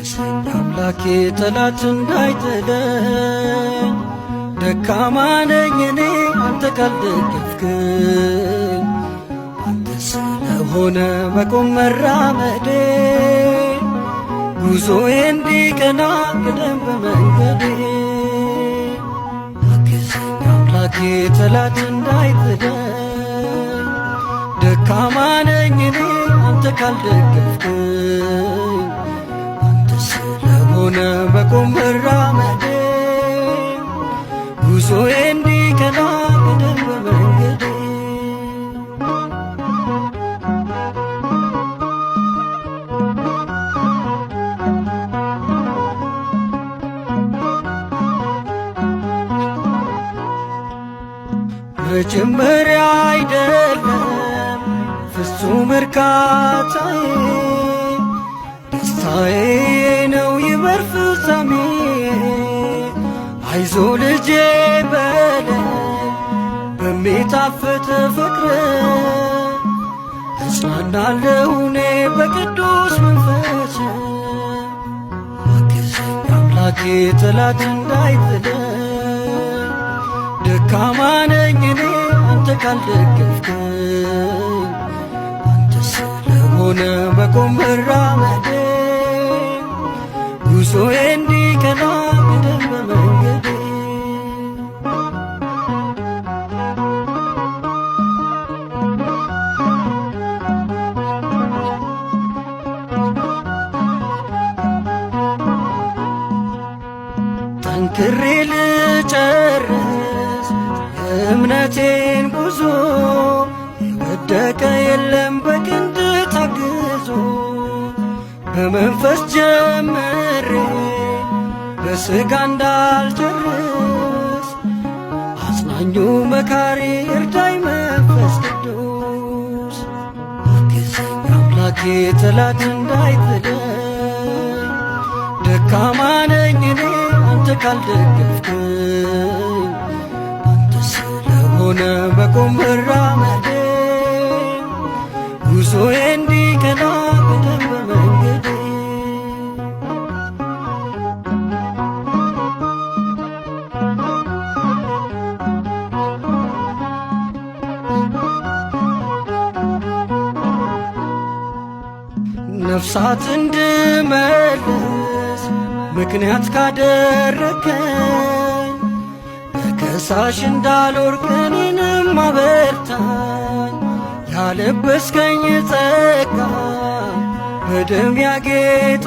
አምላኬ ጠላት እንዳይጥለኝ ደካማ ነኝ እኔ አንተ ካልደገፍክኝ አንተ ስለሆነ መቆም መራመዴ ጉዞዬ እንዲቀና ቅደም በመንገዴ አግዘኝ አምላኬ ጠላት እንዳይጥለኝ ደካማ ነኝ እኔ አንተ ካልደገፍክኝ አንተ ስለሆነ መቆም መራመዴ ጉዞዬ እንዲቀና ቅደም በመንገዴ መጀመሪያ አይደለም ፍጹም እርካታዬ ደስታዬ ነው ይበር ፍጻሜ አይዞ ልጄ በለኝ በሚጣፍጥ ፍቅር እጽናናለሁ እኔ በቅዱስ መንፈስ አግዘኝ አምላኬ ጠላት እንዳይጥለኝ ደካማ ነኝ እኔ አንተ ካልደገፍከኝ አንተ ስለሆነ መቆም መራመዴ ጉዞዬ እንዲቀና ቅደም በመንገዴ ጠንክሬ ልጨርስ የእምነቴን ጉዞ የወደቀ የለም በክንድ ታግዞ በመንፈስ ጀምሬ በሥጋ እንዳልጨርስ አጽናኙ መካሪ እርዳኝ መንፈስ ቅዱስ አግዘኝ አምላኬ ጠላት እንዳይጥለኝ ደካማ ነኝ እኔ አንተ ካልደገፍከኝ አንተ ስለሆነ መቆም መራመዴ ጉዞዬ እንዲቀና ቅደም በመንገዴ ነፍሳት እንድመልስ ምክንያት ካደረከኝ በከሳሽ እንዳልወድቅ እኔንም አበርታኝ ያለበስከኝ ጸጋ በደም ያጌጠ